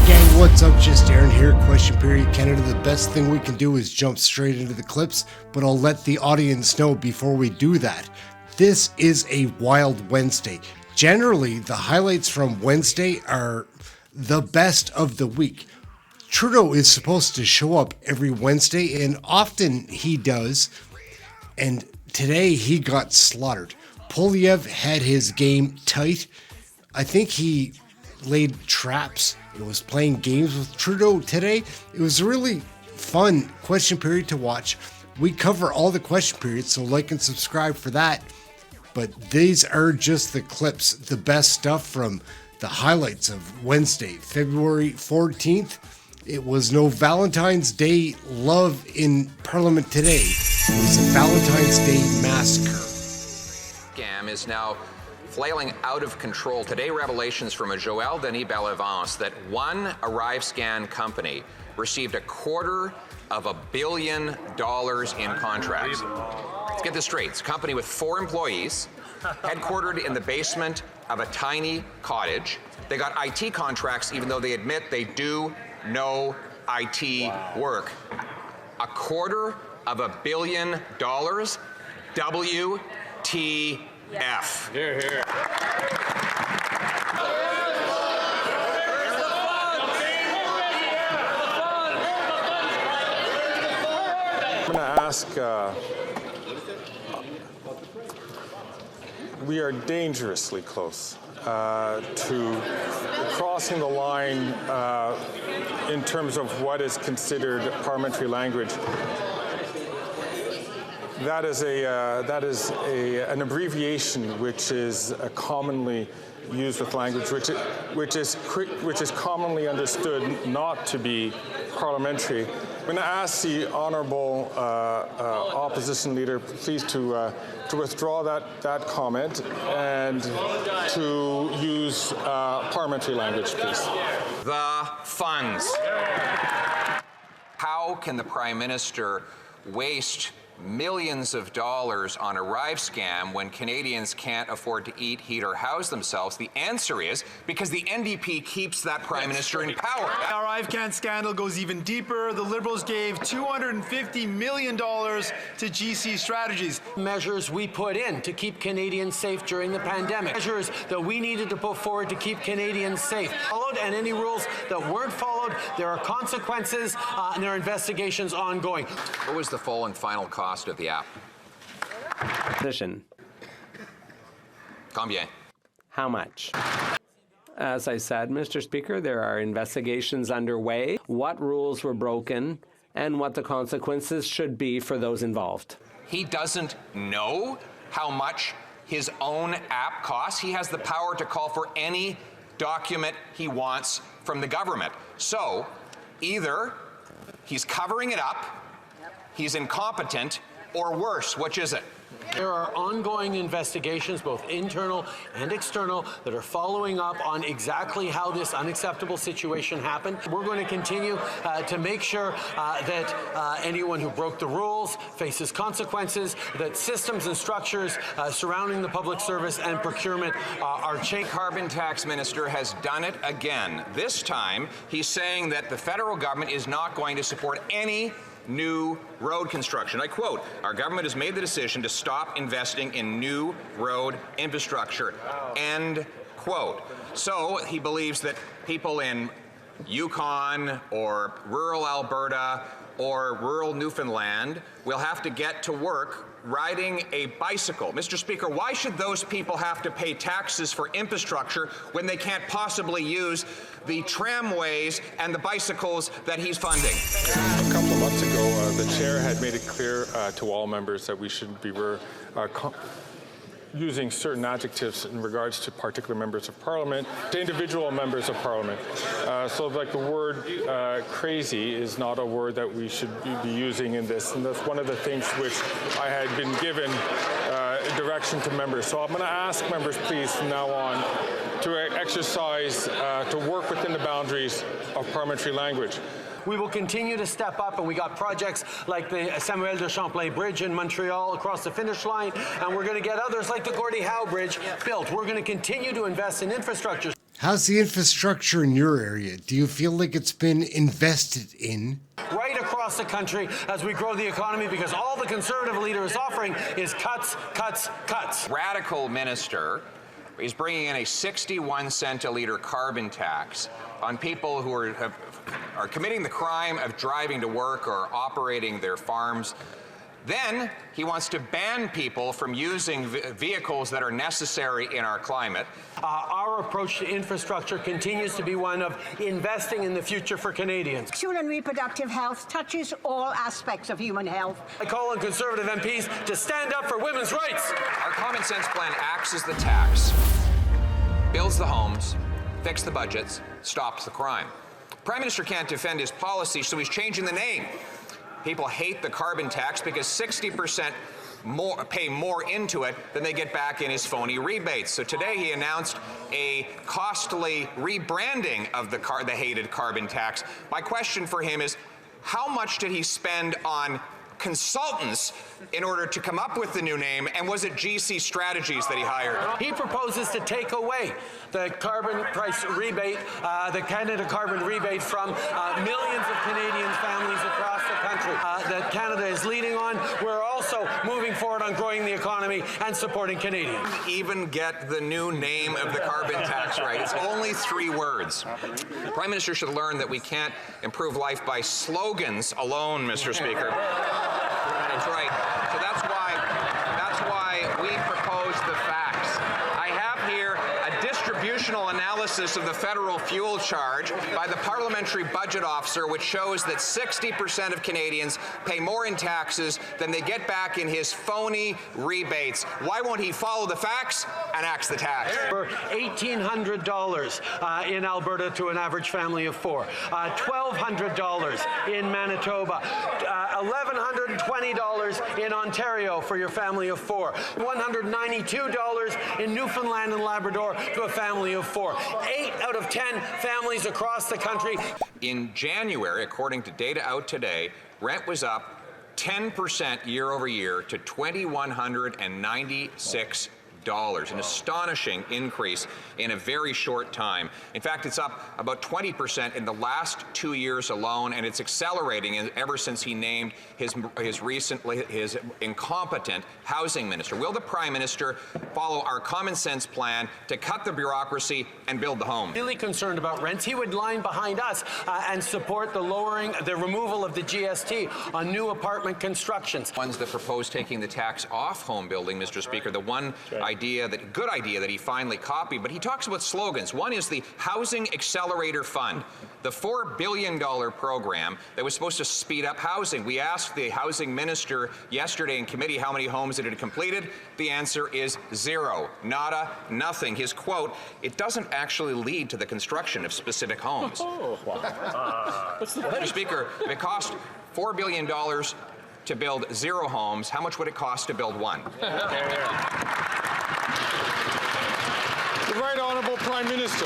Gang, what's up? Just Aaron here. Question period Canada. The best thing we can do is jump straight into the clips, but I'll let the audience know before we do that. This is a wild Wednesday. Generally, the highlights from Wednesday are the best of the week. Trudeau is supposed to show up every Wednesday, and often he does. And today he got slaughtered. POILIEVRE had his game tight. I think he laid traps. It was playing games with Trudeau today. It was a really fun question period to watch. We cover all the question periods, so like and subscribe for that. But these are just the clips, the best stuff from the highlights of Wednesday, February 14th. It was no Valentine's Day love in Parliament today. It was a Valentine's Day massacre. Scam is now flailing out of control. Today, revelations from a Joël Denis Bellevance that one ArriveCan company received $250 million in contracts. Let's get this straight. It's a company with 4 employees, headquartered in the basement of a tiny cottage. They got IT contracts even though they admit they do no IT work. $250 million, WTF. Here, here. I'm going to ask, we are dangerously close to crossing the line in terms of what is considered parliamentary language. That is an abbreviation which is commonly used with language, which is commonly understood not to be parliamentary. I'm going to ask the honourable opposition leader, please, to withdraw that comment and to use parliamentary language, please. The funds. How can the Prime Minister waste millions of dollars on a RANCID when Canadians can't afford to eat, heat, or house themselves? The answer is because the NDP keeps that Prime Minister in power. Our ArriveCan scandal goes even deeper. The Liberals gave $250 million to GC Strategies. Measures we put in to keep Canadians safe during the pandemic. Measures that we needed to put forward to keep Canadians safe. Followed, and any rules that weren't followed, there are consequences and there are investigations ongoing. What was the full and final cost of the app? Position. Combien? How much? As I said, Mr. Speaker, there are investigations underway, what rules were broken, and what the consequences should be for those involved. He doesn't know how much his own app costs. He has the power to call for any document he wants from the government. So, either he's covering it up, he's incompetent, or worse. Which is it? There are ongoing investigations, both internal and external, that are following up on exactly how this unacceptable situation happened. We're going to continue to make sure that anyone who broke the rules faces consequences, that systems and structures surrounding the public service and procurement are changed. Carbon tax minister has done it again. This time, he's saying that the federal government is not going to support any new road construction. I quote, "Our government has made the decision to stop investing in new road infrastructure." End quote. So he believes that people in Yukon or rural Alberta or rural Newfoundland will have to get to work riding a bicycle. Mr. Speaker, why should those people have to pay taxes for infrastructure when they can't possibly use the tramways and the bicycles that he's funding? A couple of months ago, the chair had made it clear to all members that we should be using certain adjectives in regards to particular members of Parliament, to individual members of Parliament. So like the word crazy is not a word that we should be using in this, and that's one of the things which I had been given direction to members. So I'm going to ask members, please, from now on, to exercise, to work within the boundaries of parliamentary language. We will continue to step up, and we got projects like the Samuel de Champlain Bridge in Montreal across the finish line, and we're going to get others like the Gordie Howe Bridge built. We're going to continue to invest in infrastructure. How's the infrastructure in your area? Do you feel like it's been invested in? Right across the country as we grow the economy, because all the Conservative leader is offering is cuts, cuts, cuts. Radical minister is bringing in a 61-cent a litre carbon tax on people who are committing the crime of driving to work or operating their farms. Then he wants to ban people from using vehicles that are necessary in our climate. Our approach to infrastructure continues to be one of investing in the future for Canadians. Sexual and reproductive health touches all aspects of human health. I call on Conservative MPs to stand up for women's rights. Our common sense plan acts as the tax, builds the homes, fixes the budgets, stops the crime. Prime Minister can't defend his policy, so he's changing the name. People hate the carbon tax because 60% pay more into it than they get back in his phony rebates. So today he announced a costly rebranding of the hated carbon tax. My question for him is, how much did he spend on consultants in order to come up with the new name, and was it GC Strategies that he hired? He proposes to take away the carbon price rebate, the Canada carbon rebate from millions of Canadian families across the country that Canada is leading on. We're also moving forward on growing the economy and supporting Canadians. Even get the new name of the carbon tax right. It's only 3 words. The Prime Minister should learn that we can't improve life by slogans alone, Mr. Speaker. That's right. So that's why we propose the facts. I have here a distributional analysis of the federal fuel charge by the Parliamentary Budget Officer, which shows that 60% of Canadians pay more in taxes than they get back in his phony rebates. Why won't he follow the facts and axe the tax? For $1,800 in Alberta to an average family of 4, $1,200 in Manitoba, $1,120 in Ontario for your family of 4, $192 in Newfoundland and Labrador to a family of 4. 8 out of 10 families across the country. In January, according to data out today, rent was up 10% year over year to $2,196. An astonishing increase in a very short time. In fact, it's up about 20% in the last 2 years alone, and it's accelerating ever since he named his incompetent housing minister. Will the Prime Minister follow our common sense plan to cut the bureaucracy and build the home? Really concerned about rents, he would line behind us and support the removal of the GST on new apartment constructions. Ones that propose taking the tax off home building, Mr. Speaker. The one good idea that he finally copied, but he talks about slogans. One is the Housing Accelerator Fund, the $4 billion program that was supposed to speed up housing. We asked the housing minister yesterday in committee how many homes it had completed. The answer is 0, nada, nothing. His quote, "It doesn't actually lead to the construction of specific homes." Mr. Speaker, if it cost $4 billion to build 0 homes, how much would it cost to build 1? The Right Honourable Prime Minister.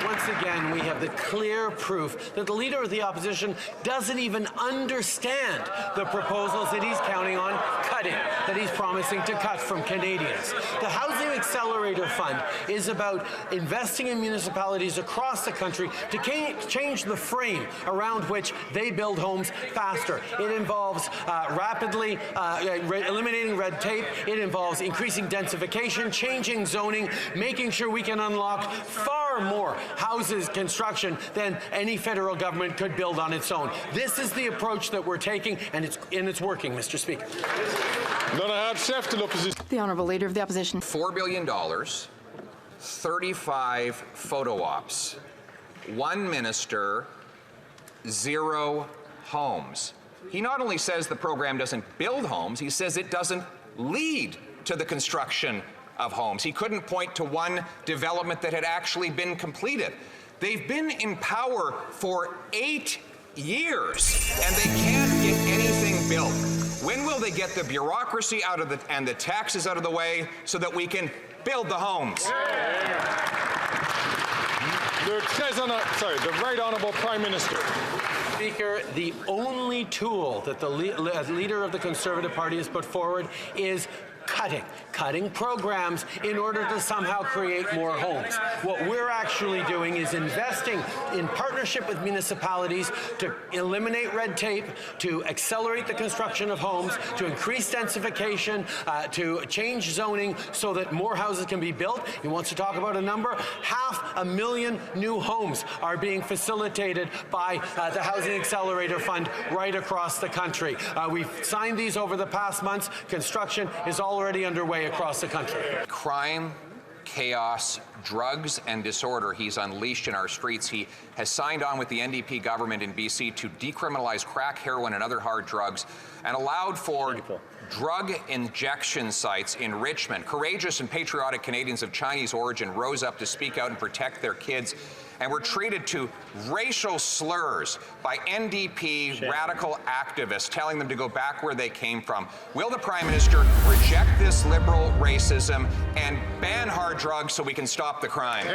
Once again, we have the clear proof that the Leader of the Opposition doesn't even understand the proposals that he's counting on cutting, that he's promising to cut from Canadians. The Housing Accelerator Fund is about investing in municipalities across the country to change the frame around which they build homes faster. It involves rapidly eliminating red tape. It involves increasing densification, changing zoning, making sure we can unlock far more houses construction than any federal government could build on its own. This is the approach that we're taking, and it's working, Mr. Speaker. The Honourable Leader of the Opposition. $4 billion, 35 photo ops, 1 minister, 0 homes. He not only says the program doesn't build homes, he says it doesn't lead to the construction of homes. He couldn't point to one development that had actually been completed. They've been in power for 8 years, and they can't get anything built. When will they get the bureaucracy out of and the taxes out of the way so that we can build the homes? The Right Honourable Prime Minister. Speaker, the only tool that the leader of the Conservative Party has put forward is cutting programs in order to somehow create more homes. What we're actually doing is investing in partnership with municipalities to eliminate red tape, to accelerate the construction of homes, to increase densification, to change zoning so that more houses can be built. He wants to talk about a number. 500,000 new homes are being facilitated by the Housing Accelerator Fund right across the country. We've signed these over the past months. Construction is already underway across the country. Crime, chaos, drugs, and disorder he's unleashed in our streets. He has signed on with the NDP government in BC to decriminalize crack, heroin, and other hard drugs, and allowed for drug injection sites in Richmond. Courageous and patriotic Canadians of Chinese origin rose up to speak out and protect their kids, and were treated to racial slurs by NDP radical activists telling them to go back where they came from. Will the Prime Minister reject this liberal racism and ban hard drugs so we can stop the crime?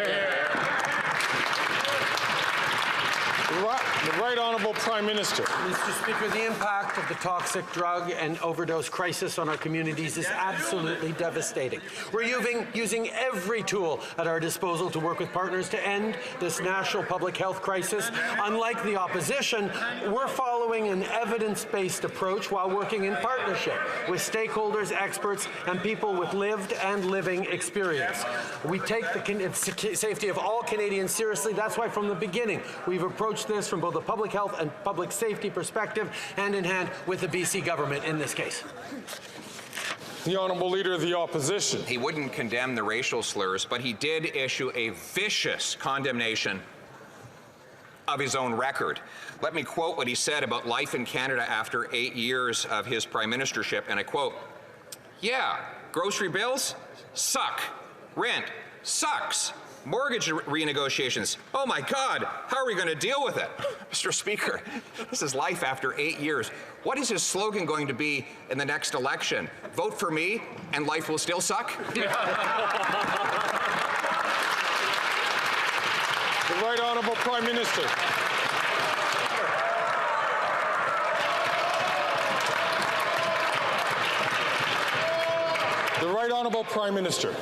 The Right Honourable Prime Minister. Mr. Speaker, the impact of the toxic drug and overdose crisis on our communities is absolutely devastating. We're using every tool at our disposal to work with partners to end this national public health crisis. Unlike the opposition, we're following an evidence-based approach while working in partnership with stakeholders, experts, and people with lived and living experience. We take the safety of all Canadians seriously. That's why from the beginning we've approached this from both a public health and public safety perspective, hand in hand with the BC government in this case. The Honourable Leader of the Opposition. He wouldn't condemn the racial slurs, but he did issue a vicious condemnation of his own record. Let me quote what he said about life in Canada after 8 years of his prime ministership, and I quote, "Yeah, grocery bills suck. Rent sucks. Mortgage renegotiations. Oh my God, how are we going to deal with it?" Mr. Speaker, this is life after 8 years. What is his slogan going to be in the next election? Vote for me and life will still suck? The Right Honourable Prime Minister. The Right Honourable Prime Minister.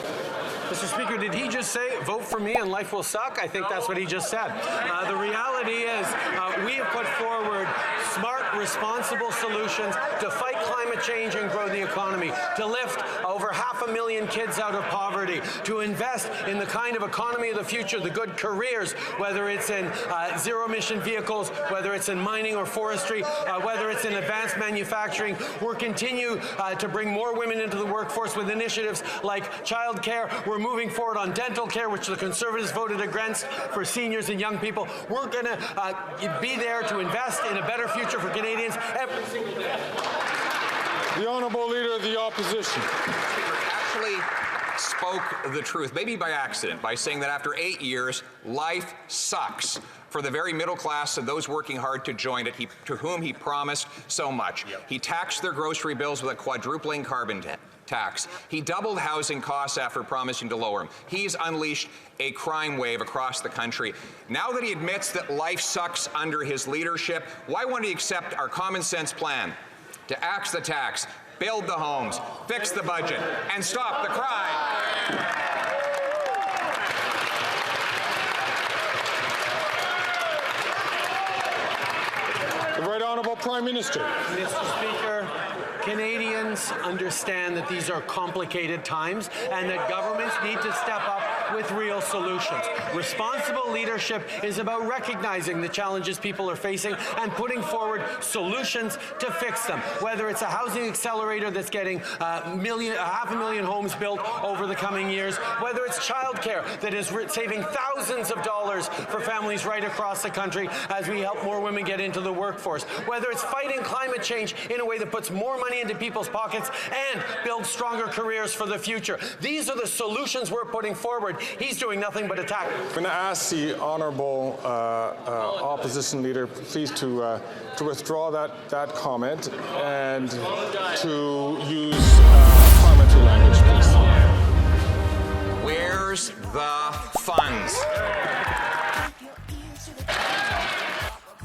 Mr. Speaker, did he just say, vote for me and life will suck? I think that's what he just said. The reality is we have put forward smart, responsible solutions to fight climate change and grow the economy, to lift over 500,000 kids out of poverty, to invest in the kind of economy of the future, the good careers, whether it's in zero-emission vehicles, whether it's in mining or forestry, whether it's in advanced manufacturing. We're continue to bring more women into the workforce with initiatives like child care. We're moving forward on dental care, which the Conservatives voted against for seniors and young people. We're going to be there to invest in a better future for Canadians every single day. The Honourable Leader of the Opposition. Actually spoke the truth, maybe by accident, by saying that after 8 years, life sucks for the very middle class and those working hard to join it, to whom he promised so much. He taxed their grocery bills with a quadrupling carbon tax. He doubled housing costs after promising to lower them. He's unleashed a crime wave across the country. Now that he admits that life sucks under his leadership, why won't he accept our common sense plan to axe the tax, build the homes, fix the budget, and stop the crime? The Right Honourable Prime Minister. Mr. Speaker, Canadians understand that these are complicated times and that governments need to step up with real solutions. Responsible leadership is about recognizing the challenges people are facing and putting forward solutions to fix them, whether it's a housing accelerator that's getting 500,000 homes built over the coming years, whether it's childcare that is saving thousands of dollars for families right across the country as we help more women get into the workforce, whether it's fighting climate change in a way that puts more money into people's pockets and builds stronger careers for the future. These are the solutions we're putting forward. He's doing nothing but attack. I'm going to ask the Honourable Opposition Leader please to withdraw that comment and to use parliamentary language, please. Where's the funds?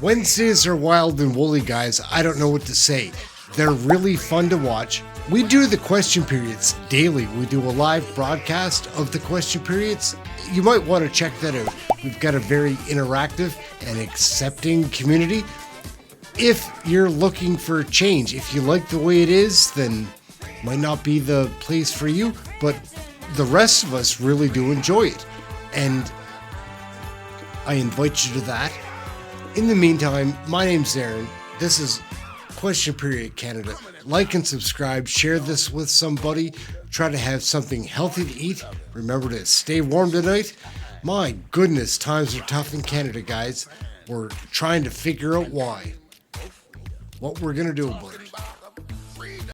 Wednesdays are wild and woolly, guys. I don't know what to say. They're really fun to watch. We do the question periods daily. We do a live broadcast of the question periods. You might want to check that out. We've got a very interactive and accepting community. If you're looking for change, if you like the way it is, then it might not be the place for you, but the rest of us really do enjoy it. And I invite you to that. In the meantime, my name's Aaron. This is Question Period Canada. Like and subscribe, share this with somebody, try to have something healthy to eat. Remember to stay warm tonight. My goodness, times are tough in Canada, guys. We're trying to figure out why. What we're going to do about it.